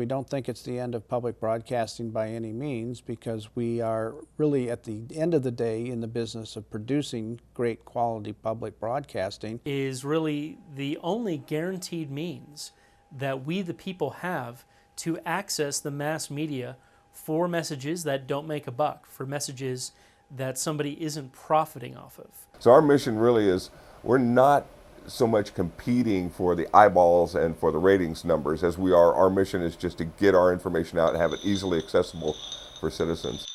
We don't think it's the end of public broadcasting by any means, because we are really at the end of the day in the business of producing great quality public broadcasting. Is really the only guaranteed means that we the people have to access the mass media for messages that don't make a buck, for messages that somebody isn't profiting off of. So our mission really is, we're not so much competing for the eyeballs and for the ratings numbers as we are. Our mission is just to get our information out and have it easily accessible for citizens.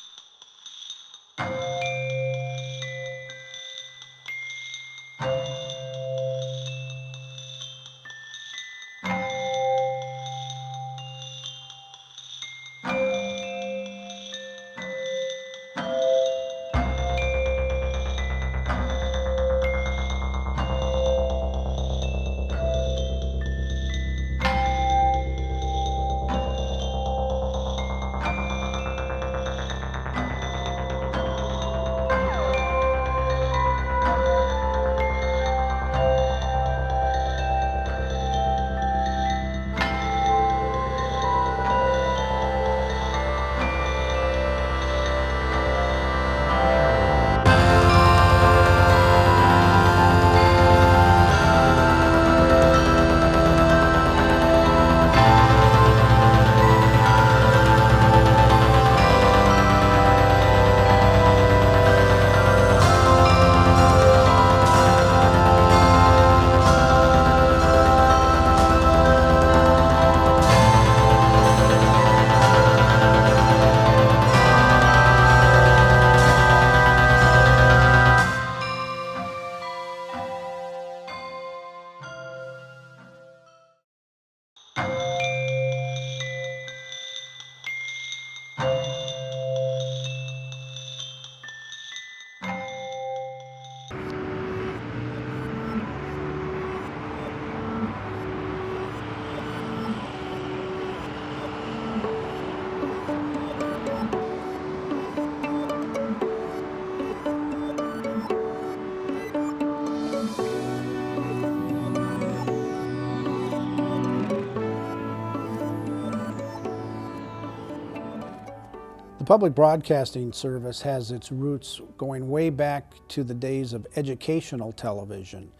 The Public Broadcasting Service has its roots going way back to the days of educational television.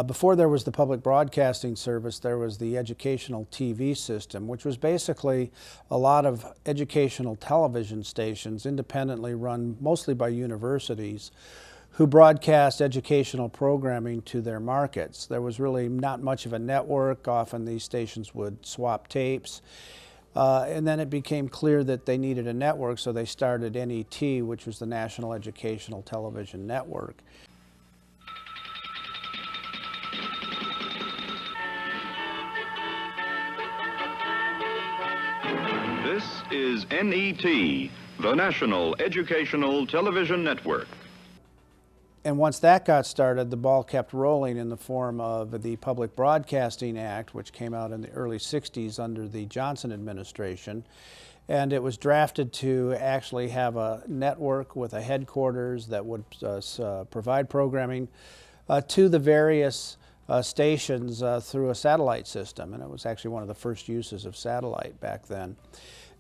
Before there was the Public Broadcasting Service, there was the educational TV system, which was basically a lot of educational television stations independently run mostly by universities who broadcast educational programming to their markets. There was really not much of a network. Often these stations would swap tapes. And then it became clear that they needed a network, so they started NET, which was the National Educational Television Network. This is NET, the National Educational Television Network. And once that got started, the ball kept rolling in the form of the Public Broadcasting Act, which came out in the early 60s under the Johnson administration. And it was drafted to actually have a network with a headquarters that would provide programming to the various stations through a satellite system. And it was actually one of the first uses of satellite back then.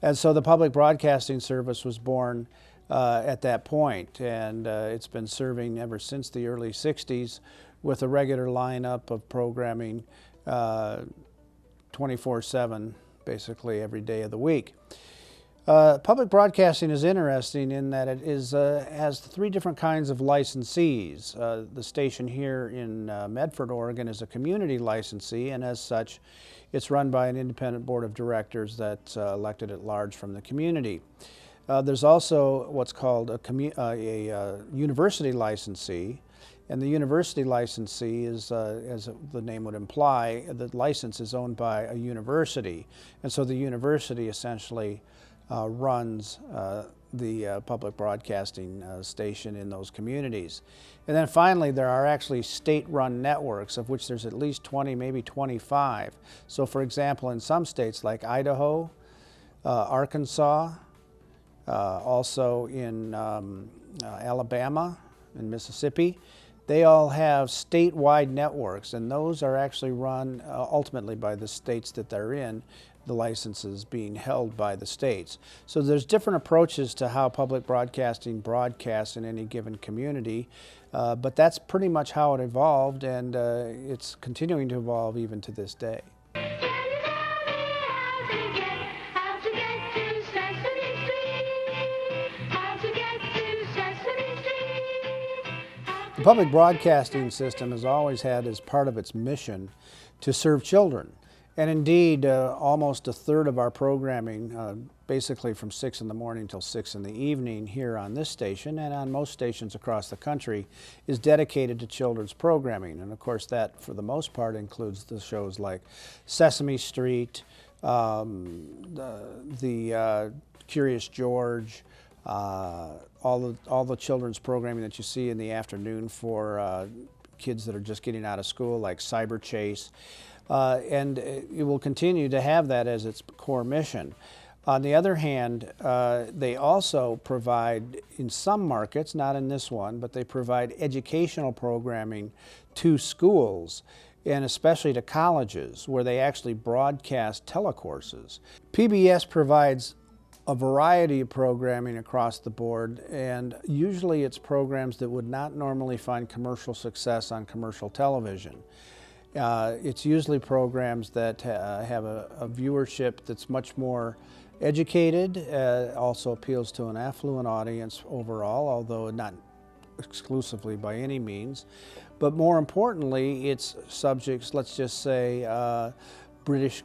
And so the Public Broadcasting Service was born at that point, and it's been serving ever since the early 60s with a regular lineup of programming 24/7, basically every day of the week. Public broadcasting is interesting in that it has three different kinds of licensees. The station here in Medford, Oregon is a community licensee, and as such it's run by an independent board of directors that's elected at large from the community. There's also what's called a university licensee, and the university licensee is, as the name would imply, the license is owned by a university, and so the university essentially runs the public broadcasting station in those communities. And then finally, there are actually state-run networks, of which there's at least 20, maybe 25. So for example, in some states like Idaho, Arkansas, also in Alabama and Mississippi, they all have statewide networks, and those are actually run ultimately by the states that they're in, the licenses being held by the states. So there's different approaches to how public broadcasting broadcasts in any given community, but that's pretty much how it evolved, and it's continuing to evolve even to this day. The public broadcasting system has always had as part of its mission to serve children. And indeed, almost a third of our programming, basically from 6 in the morning till 6 in the evening here on this station and on most stations across the country, is dedicated to children's programming. And of course that, for the most part, includes the shows like Sesame Street, Curious George, all the children's programming that you see in the afternoon for kids that are just getting out of school, like Cyber Chase. And it will continue to have that as its core mission. On the other hand, they also provide, in some markets, not in this one, but they provide educational programming to schools, and especially to colleges, where they actually broadcast telecourses. PBS provides a variety of programming across the board, and usually it's programs that would not normally find commercial success on commercial television. It's usually programs that have a viewership that's much more educated, also appeals to an affluent audience overall, although not exclusively by any means. But more importantly, it's subjects, let's just say, British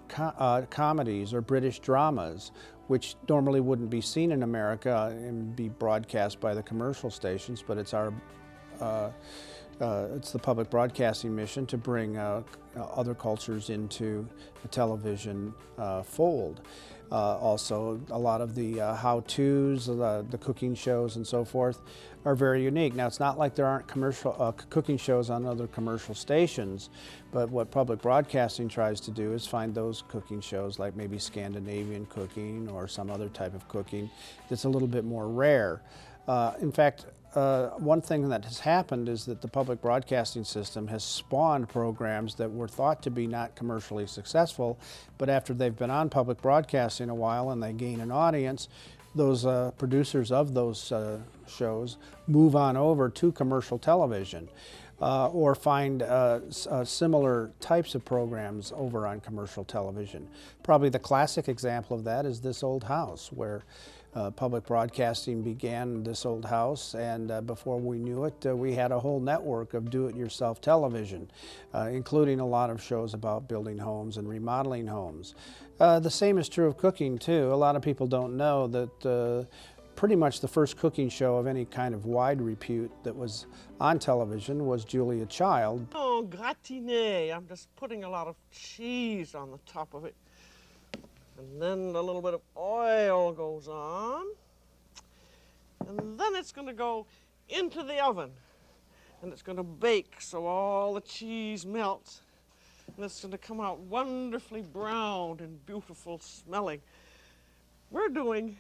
comedies or British dramas, which normally wouldn't be seen in America and be broadcast by the commercial stations, but it's our it's the public broadcasting mission to bring other cultures into the television fold. Also, a lot of the how-tos, the cooking shows and so forth are very unique. Now, it's not like there aren't commercial cooking shows on other commercial stations, but what public broadcasting tries to do is find those cooking shows, like maybe Scandinavian cooking or some other type of cooking that's a little bit more rare. In fact, one thing that has happened is that the public broadcasting system has spawned programs that were thought to be not commercially successful, but after they've been on public broadcasting a while and they gain an audience, those producers of those shows move on over to commercial television or find similar types of programs over on commercial television. Probably the classic example of that is This Old House, where public broadcasting began This Old House, and before we knew it, we had a whole network of do-it-yourself television, including a lot of shows about building homes and remodeling homes. The same is true of cooking, too. A lot of people don't know that pretty much the first cooking show of any kind of wide repute that was on television was Julia Child. Oh, gratiné. I'm just putting a lot of cheese on the top of it. And then a little bit of oil goes on. And then it's going to go into the oven. And it's going to bake so all the cheese melts. And it's going to come out wonderfully browned and beautiful smelling. We're doing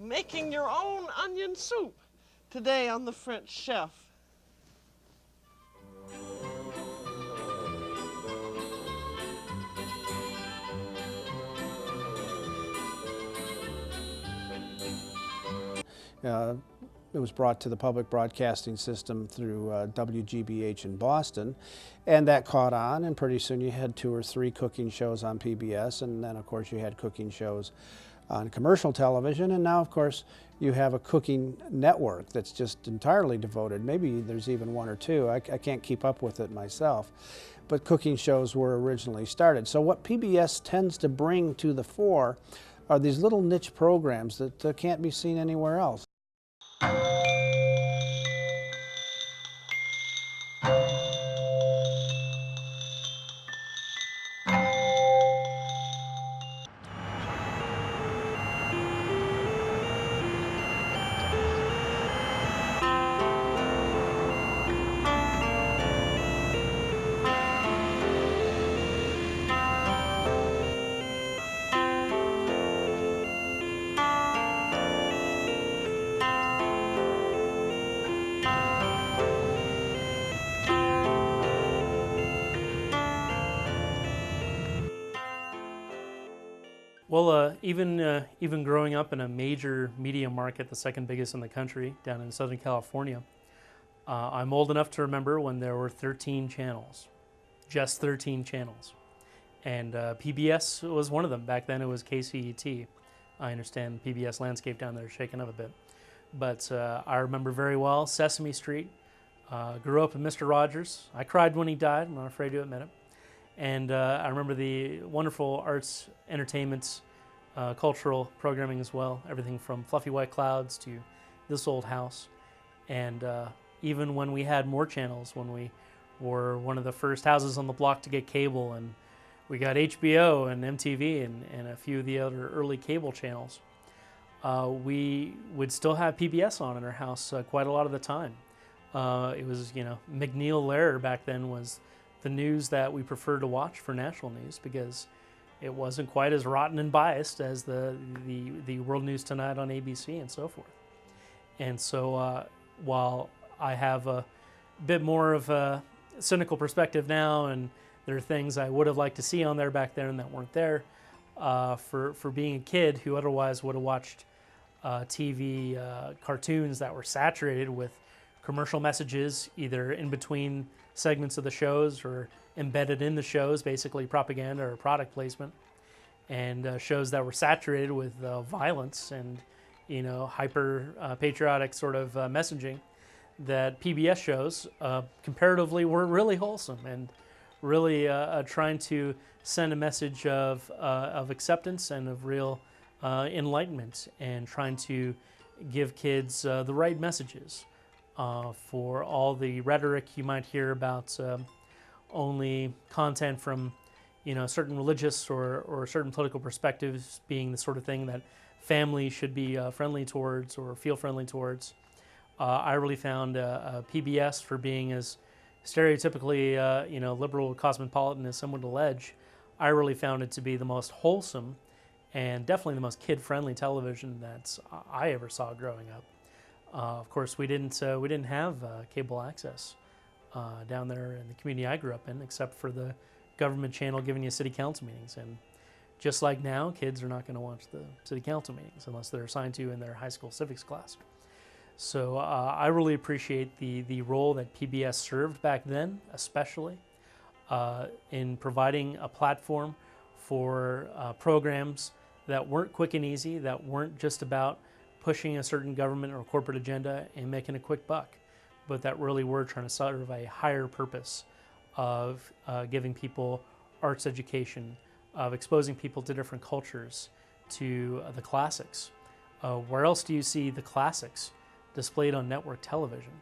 making your own onion soup today on the French Chef. It was brought to the public broadcasting system through WGBH in Boston, and that caught on, and pretty soon you had 2 or 3 cooking shows on PBS, and then of course you had cooking shows on commercial television, and now of course you have a cooking network that's just entirely devoted. Maybe there's even 1 or 2. I can't keep up with it myself, but cooking shows were originally started. So what PBS tends to bring to the fore are these little niche programs that can't be seen anywhere else. Well, even growing up in a major media market, the second biggest in the country, down in Southern California, I'm old enough to remember when there were 13 channels, just 13 channels, and PBS was one of them. Back then, it was KCET. I understand PBS landscape down there is shaken up a bit, but I remember very well Sesame Street. Grew up with Mr. Rogers. I cried when he died. I'm not afraid to admit it. And I remember the wonderful arts, entertainments, cultural programming as well. Everything from Fluffy White Clouds to This Old House. And even when we had more channels, when we were one of the first houses on the block to get cable, and we got HBO and MTV and a few of the other early cable channels, we would still have PBS on in our house quite a lot of the time. It was, McNeil Lehrer back then was the news that we preferred to watch for national news because it wasn't quite as rotten and biased as the World News Tonight on ABC and so forth. And so while I have a bit more of a cynical perspective now, and there are things I would have liked to see on there back then that weren't there, for being a kid who otherwise would have watched TV cartoons that were saturated with commercial messages, either in between segments of the shows or embedded in the shows, basically propaganda or product placement, and shows that were saturated with violence and hyper patriotic sort of messaging, that PBS shows comparatively were really wholesome and really trying to send a message of acceptance and of real enlightenment, and trying to give kids the right messages. For all the rhetoric you might hear about only content from certain religious or certain political perspectives being the sort of thing that families should be friendly towards or feel friendly towards, I really found PBS for being as stereotypically liberal cosmopolitan as some would allege. I really found it to be the most wholesome and definitely the most kid-friendly television that I ever saw growing up. Of course, we didn't have cable access down there in the community I grew up in, except for the government channel giving you city council meetings. And just like now, kids are not going to watch the city council meetings unless they're assigned to in their high school civics class. So I really appreciate the role that PBS served back then, especially in providing a platform for programs that weren't quick and easy, that weren't just about pushing a certain government or corporate agenda and making a quick buck, but that really were trying to serve a higher purpose of giving people arts education, of exposing people to different cultures, to the classics. Where else do you see the classics displayed on network television?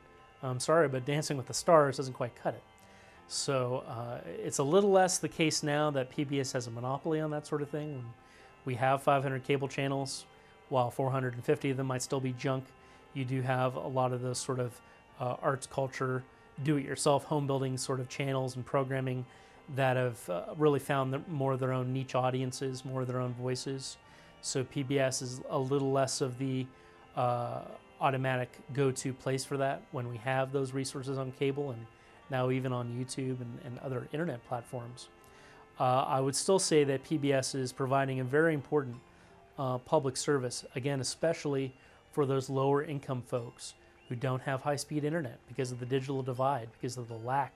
I'm sorry, but Dancing with the Stars doesn't quite cut it. So it's a little less the case now that PBS has a monopoly on that sort of thing. We have 500 cable channels. While 450 of them might still be junk, you do have a lot of those sort of arts, culture, do-it-yourself, home-building sort of channels and programming that have really found more of their own niche audiences, more of their own voices. So PBS is a little less of the automatic go-to place for that when we have those resources on cable and now even on YouTube and other internet platforms. I would still say that PBS is providing a very important public service, again, especially for those lower income folks who don't have high-speed internet because of the digital divide, because of the lack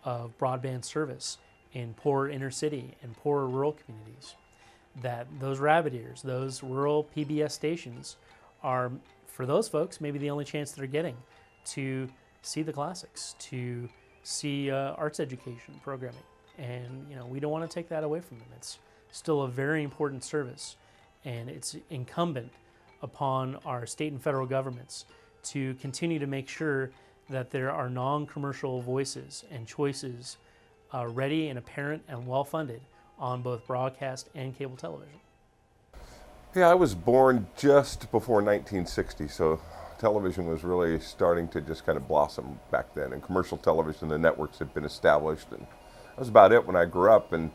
of broadband service in poor inner city and poorer rural communities. That those rabbit ears, those rural PBS stations are, for those folks, maybe the only chance they're getting to see the classics, to see arts education programming. And we don't want to take that away from them. It's still a very important service. And it's incumbent upon our state and federal governments to continue to make sure that there are non-commercial voices and choices ready and apparent and well-funded on both broadcast and cable television. Yeah, I was born just before 1960, so television was really starting to just kind of blossom back then. And commercial television, the networks had been established, and that was about it when I grew up. And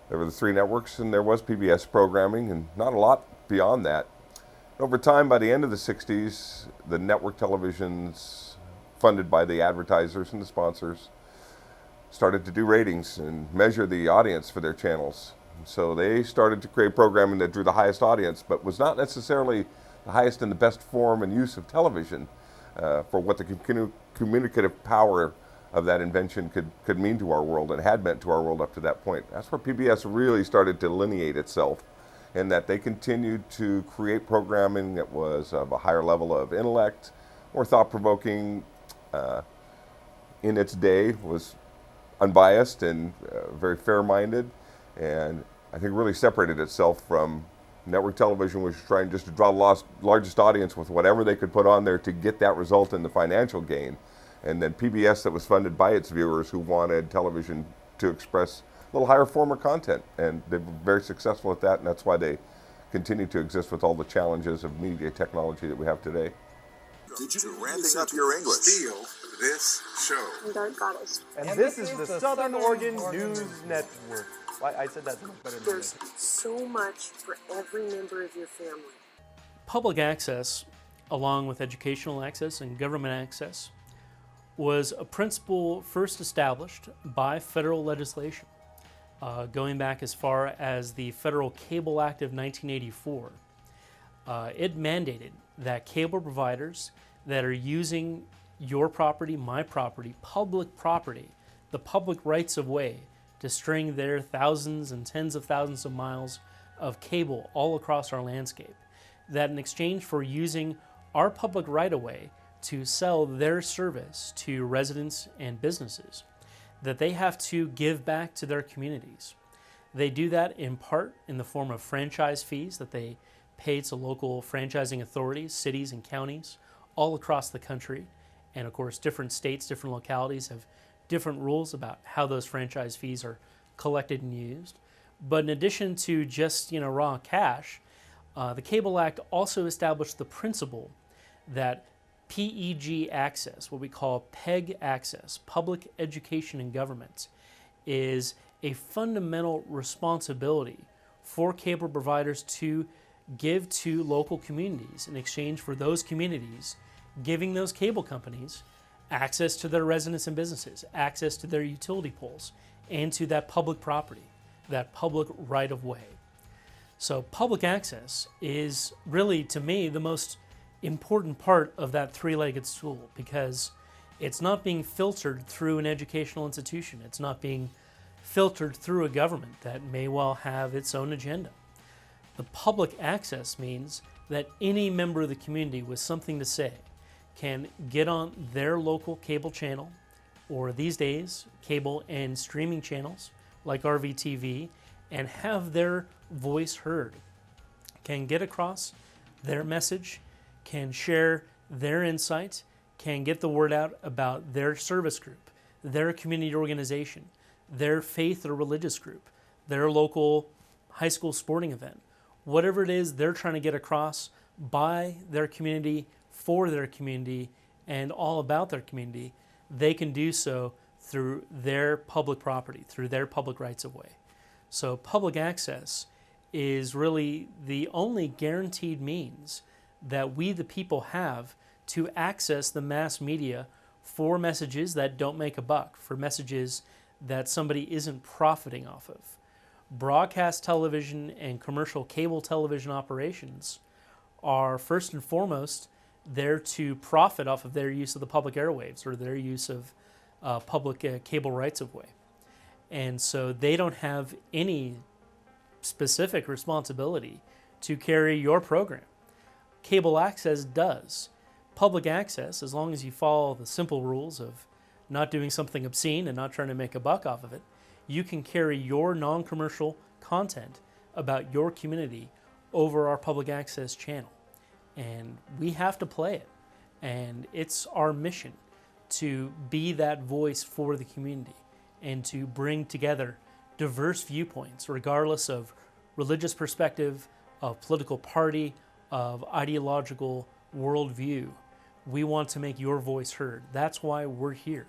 there were the three networks, and there was PBS programming, and not a lot beyond that. Over time, by the end of the 60s, the network televisions, funded by the advertisers and the sponsors, started to do ratings and measure the audience for their channels. So they started to create programming that drew the highest audience, but was not necessarily the highest and the best form and use of television for what the communicative power of that invention could mean to our world and had meant to our world up to that point. That's where PBS really started to delineate itself, in that they continued to create programming that was of a higher level of intellect, more thought-provoking, in its day, was unbiased and very fair-minded, and I think really separated itself from network television, which was trying just to draw the largest audience with whatever they could put on there to get that result in the financial gain. And then PBS, that was funded by its viewers who wanted television to express a little higher form of content. And they were very successful at that, and that's why they continue to exist with all the challenges of media technology that we have today. Did you ramping up your English? Steal this show. Dark Goddess. And this is the Southern Oregon News Network. I said that better than There's so much for every member of your family. Public access, along with educational access and government access, was a principle first established by federal legislation, going back as far as the Federal Cable Act of 1984. It mandated that cable providers that are using your property, my property, public property, the public rights of way to string their thousands and tens of thousands of miles of cable all across our landscape, that in exchange for using our public right-of-way to sell their service to residents and businesses, that they have to give back to their communities. They do that in part in the form of franchise fees that they pay to local franchising authorities, cities and counties all across the country. And of course, different states, different localities have different rules about how those franchise fees are collected and used. But in addition to just raw cash, the Cable Act also established the principle that PEG access, what we call PEG access, public education and government, is a fundamental responsibility for cable providers to give to local communities in exchange for those communities giving those cable companies access to their residents and businesses, access to their utility poles, and to that public property, that public right-of-way. So public access is really, to me, the most important part of that three-legged stool, because it's not being filtered through an educational institution. It's not being filtered through a government that may well have its own agenda. The public access means that any member of the community with something to say can get on their local cable channel, or these days, cable and streaming channels like RVTV, and have their voice heard, can get across their message, can share their insights, can get the word out about their service group, their community organization, their faith or religious group, their local high school sporting event. Whatever it is they're trying to get across by their community, for their community, and all about their community, they can do so through their public property, through their public rights of way. So public access is really the only guaranteed means that we the people have to access the mass media for messages that don't make a buck, for messages that somebody isn't profiting off of. Broadcast television and commercial cable television operations are first and foremost there to profit off of their use of the public airwaves or their use of public cable rights of way. And so they don't have any specific responsibility to carry your program. Cable access does. Public access, as long as you follow the simple rules of not doing something obscene and not trying to make a buck off of it, you can carry your non-commercial content about your community over our public access channel. And we have to play it. And it's our mission to be that voice for the community and to bring together diverse viewpoints, regardless of religious perspective, of political party, of ideological worldview. We want to make your voice heard. That's why we're here.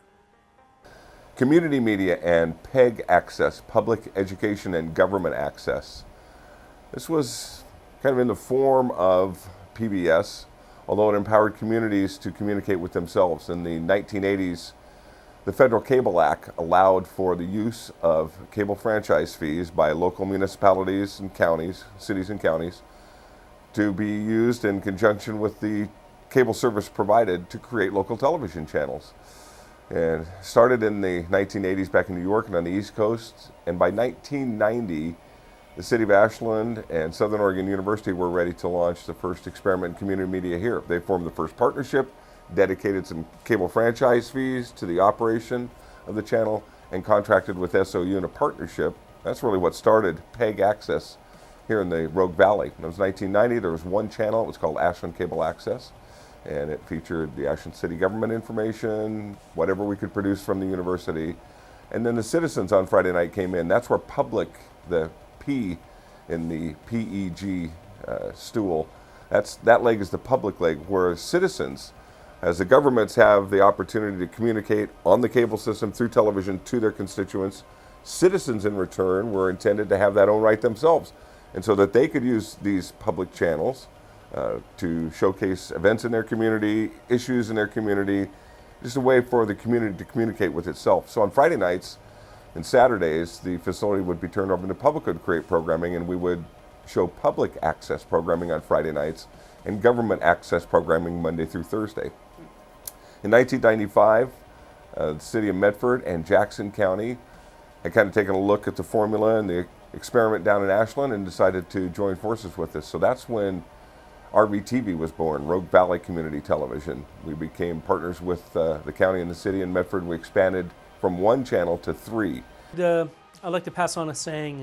Community media and PEG access, public education and government access. This was kind of in the form of PBS, although it empowered communities to communicate with themselves. In the 1980s, the Federal Cable Act allowed for the use of cable franchise fees by local municipalities and counties, cities and counties, to be used in conjunction with the cable service provided to create local television channels. And started in the 1980s back in New York and on the East Coast. And by 1990, the City of Ashland and Southern Oregon University were ready to launch the first experiment in community media here. They formed the first partnership, dedicated some cable franchise fees to the operation of the channel, and contracted with SOU in a partnership. That's really what started PEG Access here in the Rogue Valley. It was 1990. There was one channel. It was called Ashland Cable Access, and it featured the Ashland City government information, whatever we could produce from the university. And then the citizens on Friday night came in. That's where public, the P in the PEG stool, that leg is the public leg, where citizens, as the governments have the opportunity to communicate on the cable system through television to their constituents, citizens in return were intended to have that own right themselves. And so that they could use these public channels to showcase events in their community, issues in their community, just a way for the community to communicate with itself. So on Friday nights and Saturdays, the facility would be turned over and the public would create programming, and we would show public access programming on Friday nights and government access programming Monday through Thursday. In 1995, the city of Medford and Jackson County had kind of taken a look at the formula and the experiment down in Ashland and decided to join forces with us. So that's when RVTV was born, Rogue Valley Community Television. We became partners with the county and the city in Medford. We expanded from one channel to 3. I'd like to pass on a saying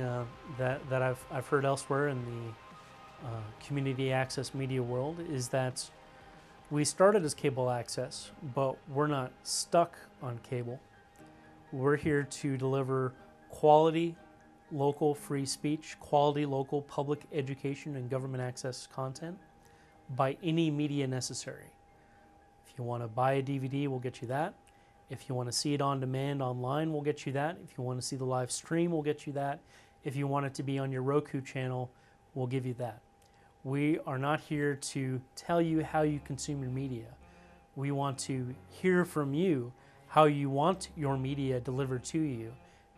that I've heard elsewhere in the community access media world, is that we started as cable access, but we're not stuck on cable. We're here to deliver quality local free speech, quality local public education and government access content by any media necessary. If you want to buy a DVD, we'll get you that. If you want to see it on demand online, we'll get you that. If you want to see the live stream, we'll get you that. If you want it to be on your Roku channel, we'll give you that. We are not here to tell you how you consume your media. We want to hear from you how you want your media delivered to you,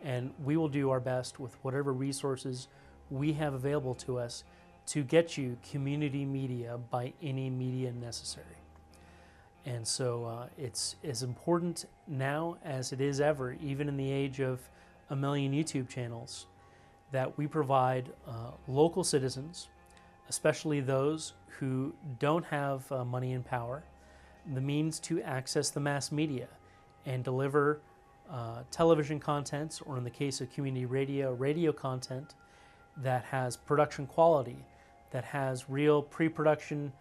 and we will do our best with whatever resources we have available to us to get you community media by any media necessary. And so it's as important now as it is ever, even in the age of 1 million YouTube channels, that we provide local citizens, especially those who don't have money and power, the means to access the mass media and deliver television contents, or in the case of community radio content that has production quality, that has real pre-production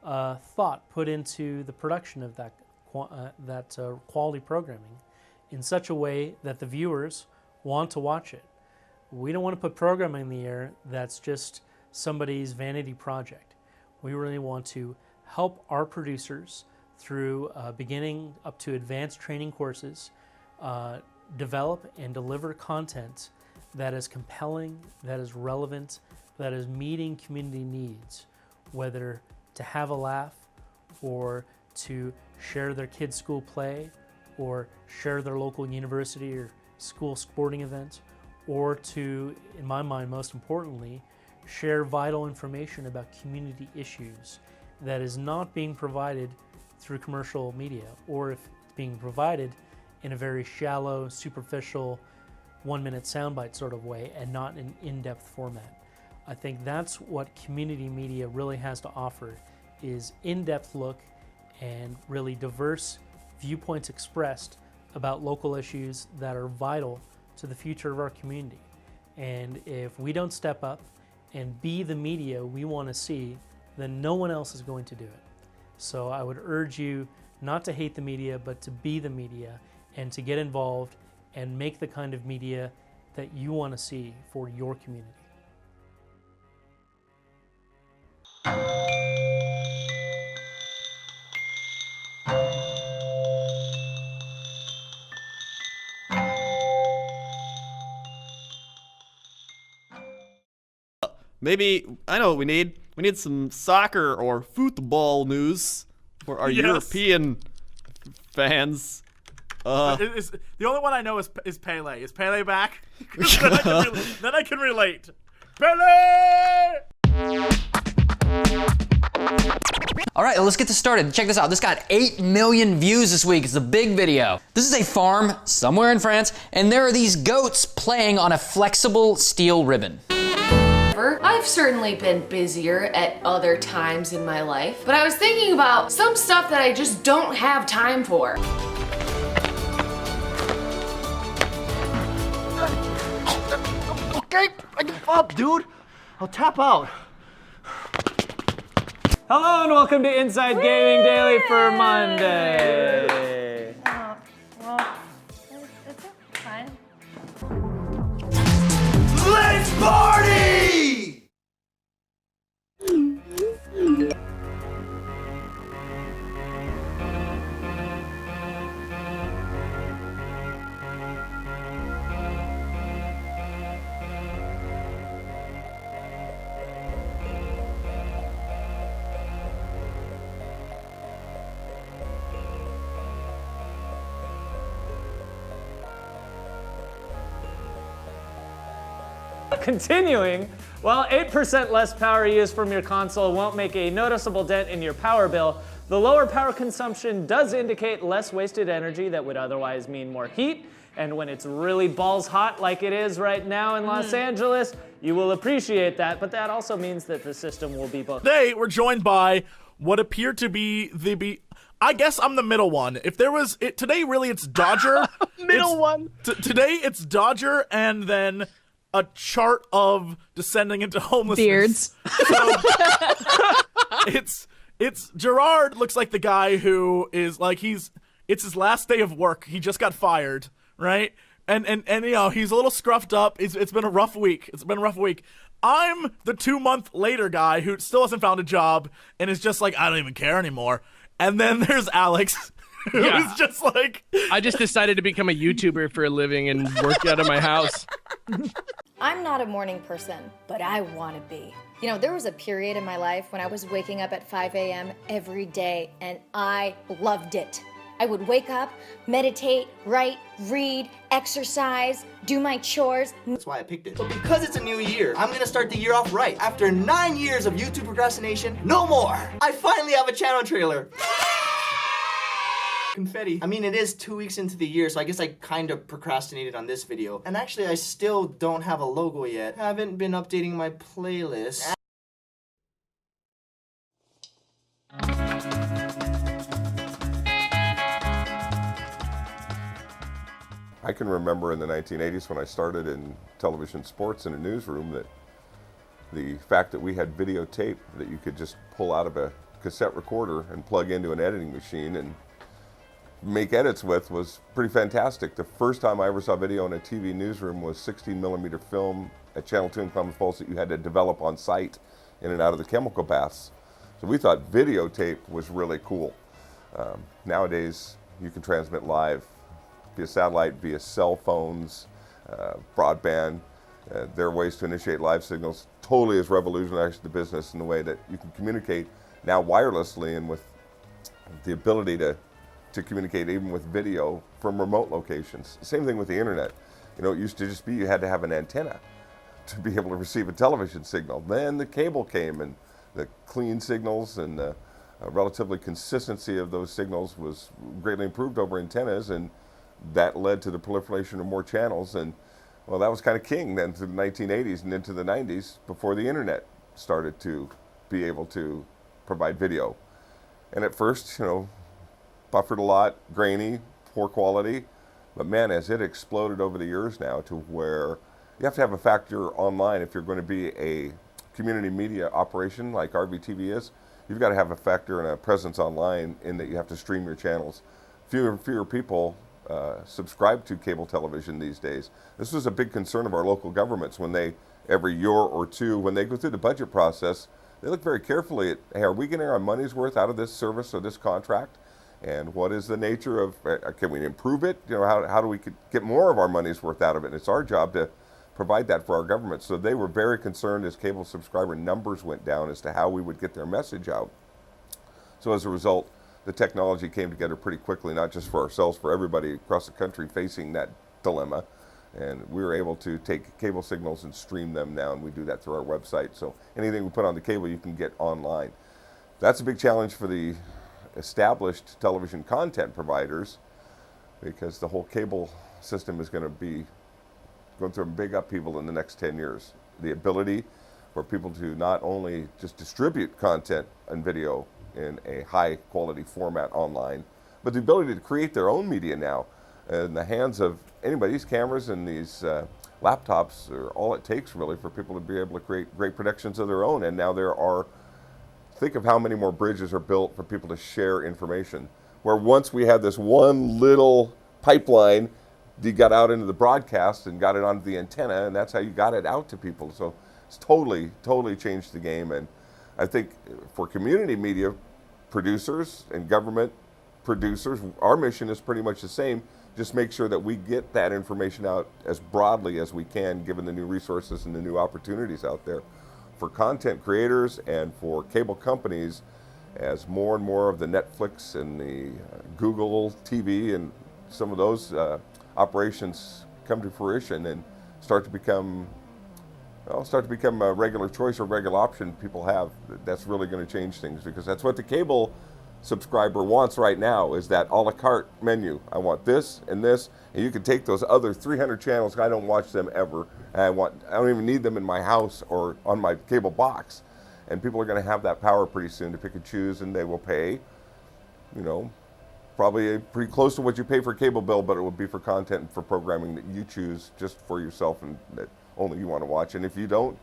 thought put into the production of that quality programming in such a way that the viewers want to watch it. We don't want to put programming in the air that's just somebody's vanity project. We really want to help our producers through beginning up to advanced training courses develop and deliver content that is compelling, that is relevant, that is meeting community needs, whether to have a laugh or to share their kids' school play or share their local university or school sporting event, or to, in my mind, most importantly, share vital information about community issues that is not being provided through commercial media, or if it's being provided in a very shallow, superficial, 1-minute soundbite sort of way and not an in-depth format. I think that's what community media really has to offer, is in-depth look and really diverse viewpoints expressed about local issues that are vital to the future of our community. And if we don't step up and be the media we want to see, then no one else is going to do it. So I would urge you not to hate the media, but to be the media and to get involved and make the kind of media that you want to see for your community. Maybe, I know what we need. We need some soccer or football news for our Yes. European fans. The only one I know is Pele. Is Pele back? then I can relate. Pele! All right, let's get this started. Check this out. This got 8 million views this week. It's a big video. This is a farm somewhere in France, and there are these goats playing on a flexible steel ribbon. I've certainly been busier at other times in my life, but I was thinking about some stuff that I just don't have time for. Okay, I give up, dude. I'll tap out. Hello and welcome to Inside Gaming Daily for Monday. Oh, well, it's fine. Let's party! Continuing, while 8% less power used from your console won't make a noticeable dent in your power bill, the lower power consumption does indicate less wasted energy that would otherwise mean more heat. And when it's really balls hot like it is right now in Los Angeles, you will appreciate that, but that also means that the system will be both. Today, we're joined by what appear to be I guess I'm the middle one. If there was, today really it's Dodger. One. Today it's Dodger and then a chart of descending into homelessness. Beards. So, it's Gerard looks like the guy who is like it's his last day of work. He just got fired, right? And you know, he's a little scruffed up. It's been a rough week. I'm the 2-month later guy who still hasn't found a job and is just like, I don't even care anymore. And then there's Alex, who's just like, I just decided to become a YouTuber for a living and work out of my house. I'm not a morning person, but I want to be. You know, there was a period in my life when I was waking up at 5 a.m. every day, and I loved it. I would wake up, meditate, write, read, exercise, do my chores. That's why I picked it. But because it's a new year, I'm gonna start the year off right. After 9 years of YouTube procrastination, no more! I finally have a channel trailer. Confetti. I mean, it is 2 weeks into the year, so I guess I kind of procrastinated on this video. And actually, I still don't have a logo yet. Haven't been updating my playlist. I can remember in the 1980s when I started in television sports in a newsroom that the fact that we had videotape that you could just pull out of a cassette recorder and plug into an editing machine and make edits with was pretty fantastic. The first time I ever saw video in a TV newsroom was 16mm film at Channel 2 in Clemens Falls that you had to develop on site in and out of the chemical baths. So we thought videotape was really cool. Nowadays, you can transmit live via satellite, via cell phones, broadband. There are ways to initiate live signals. Totally has revolutionized the business in the way that you can communicate now wirelessly and with the ability to communicate even with video from remote locations. Same thing with the internet. You know, it used to just be you had to have an antenna to be able to receive a television signal. Then the cable came and the clean signals and the relatively consistency of those signals was greatly improved over antennas, and that led to the proliferation of more channels. And well, that was kind of king then through the 1980s and into the 90s before the internet started to be able to provide video. And at first, you know, buffered a lot, grainy, poor quality, but man, as it exploded over the years now to where you have to have a factor online if you're going to be a community media operation like RVTV is. You've got to have a factor and a presence online in that you have to stream your channels. Fewer and fewer people subscribe to cable television these days. This was a big concern of our local governments when they, every year or two, when they go through the budget process, they look very carefully at, hey, are we getting our money's worth out of this service or this contract? And what is the nature of, can we improve it? You know, how do we get more of our money's worth out of it? And it's our job to provide that for our government. So they were very concerned as cable subscriber numbers went down as to how we would get their message out. So as a result, the technology came together pretty quickly, not just for ourselves, for everybody across the country facing that dilemma. And we were able to take cable signals and stream them now, and we do that through our website. So anything we put on the cable, you can get online. That's a big challenge for the established television content providers, because the whole cable system is going to be going through a big upheaval in the next 10 years. The ability for people to not only just distribute content and video in a high quality format online, but the ability to create their own media now in the hands of anybody. These cameras and these laptops are all it takes really for people to be able to create great productions of their own. And now there are, think of how many more bridges are built for people to share information. Where once we had this one little pipeline, you got out into the broadcast and got it onto the antenna, and that's how you got it out to people. So it's totally changed the game. And I think for community media producers and government producers, our mission is pretty much the same. Just make sure that we get that information out as broadly as we can, given the new resources and the new opportunities out there. For content creators and for cable companies, as more and more of the Netflix and the Google TV and some of those operations come to fruition and start to become a regular choice or regular option people have, that's really going to change things, because that's what the cable subscriber wants right now, is that a la carte menu. I want this, and you can take those other 300 channels. I don't watch them ever. I don't even need them in my house or on my cable box. And people are going to have that power pretty soon to pick and choose, and they will pay, probably pretty close to what you pay for a cable bill, but it will be for content and for programming that you choose just for yourself and that only you want to watch. And if you don't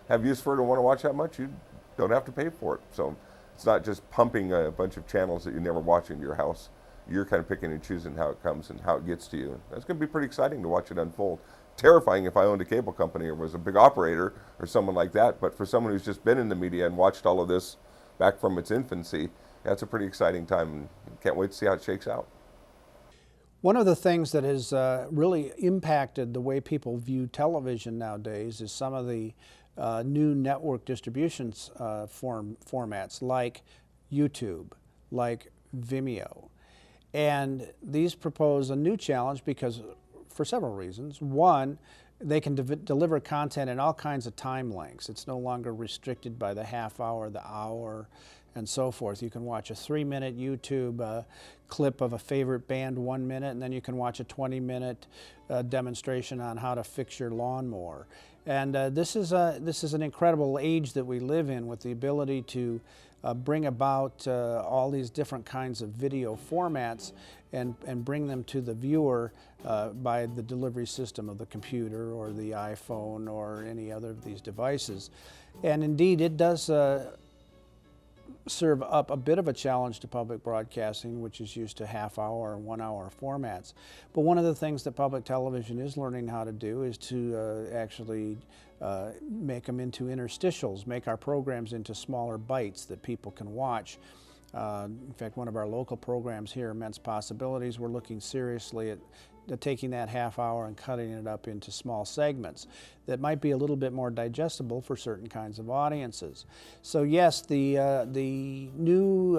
have use for it or want to watch that much, you don't have to pay for it. So it's not just pumping a bunch of channels that you never watch into your house. You're kind of picking and choosing how it comes and how it gets to you. That's going to be pretty exciting to watch it unfold. Terrifying if I owned a cable company or was a big operator or someone like that. But for someone who's just been in the media and watched all of this back from its infancy, that's a pretty exciting time, and can't wait to see how it shakes out. One of the things that has really impacted the way people view television nowadays is some of the new network distributions formats like YouTube, like Vimeo. And these propose a new challenge because, for several reasons. One, they can deliver content in all kinds of time lengths. It's no longer restricted by the half hour, the hour, and so forth. You can watch a 3-minute YouTube clip of a favorite band 1 minute, and then you can watch a 20-minute demonstration on how to fix your lawnmower. And this is an incredible age that we live in, with the ability to bring about all these different kinds of video formats and bring them to the viewer by the delivery system of the computer or the iPhone or any other of these devices. And indeed, it does serve up a bit of a challenge to public broadcasting, which is used to half-hour and 1-hour formats. But one of the things that public television is learning how to do is to actually make them into interstitials, make our programs into smaller bites that people can watch. In fact, one of our local programs here, Immense Possibilities, we're looking seriously at taking that half hour and cutting it up into small segments that might be a little bit more digestible for certain kinds of audiences. So yes, the new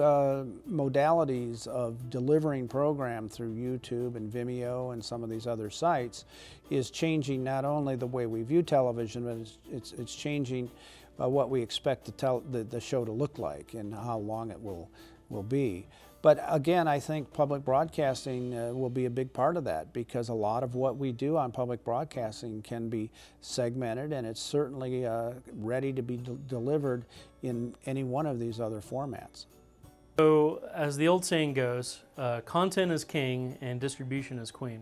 modalities of delivering program through YouTube and Vimeo and some of these other sites is changing not only the way we view television, but it's changing what we expect the show to look like and how long it will be. But again, I think public broadcasting will be a big part of that, because a lot of what we do on public broadcasting can be segmented, and it's certainly ready to be delivered in any one of these other formats. So, as the old saying goes, content is king and distribution is queen.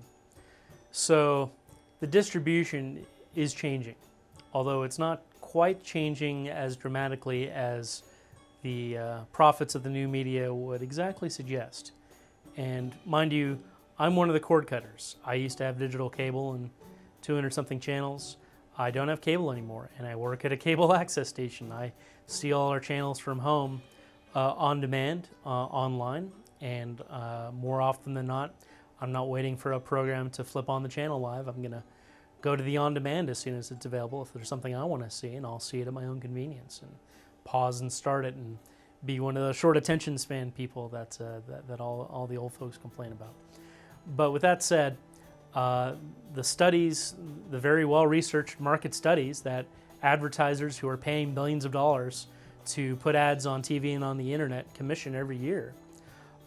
So the distribution is changing, although it's not quite changing as dramatically as the profits of the new media would exactly suggest. And mind you, I'm one of the cord cutters. I used to have digital cable and 200-something channels. I don't have cable anymore, and I work at a cable access station. I see all our channels from home on demand, online, and more often than not, I'm not waiting for a program to flip on the channel live. I'm gonna go to the on-demand as soon as it's available. If there's something I want to see, and I'll see it at my own convenience and pause and start it be one of the short attention span people that all the old folks complain about. But with that said, the studies, the very well-researched market studies that advertisers who are paying millions of dollars to put ads on TV and on the internet commission every year,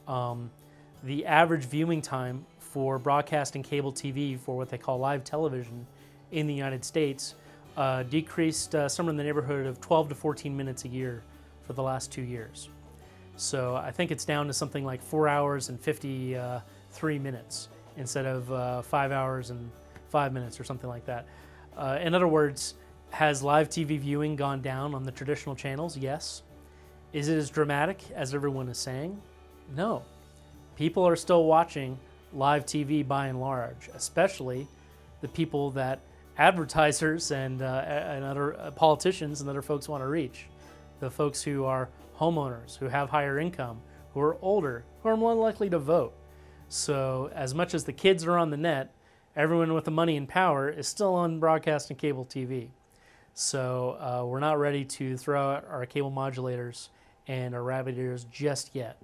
the average viewing time for broadcasting cable TV for what they call live television in the United States decreased somewhere in the neighborhood of 12 to 14 minutes a year for the last 2 years. So I think it's down to something like 4 hours and 53 minutes instead of 5 hours and 5 minutes or something like that. In other words, has live TV viewing gone down on the traditional channels? Yes. Is it as dramatic as everyone is saying? No. People are still watching live TV by and large, especially the people that advertisers and other politicians and other folks want to reach. The folks who are homeowners, who have higher income, who are older, who are more likely to vote. So as much as the kids are on the net, everyone with the money and power is still on broadcast and cable TV. So we're not ready to throw out our cable modulators and our rabbit ears just yet.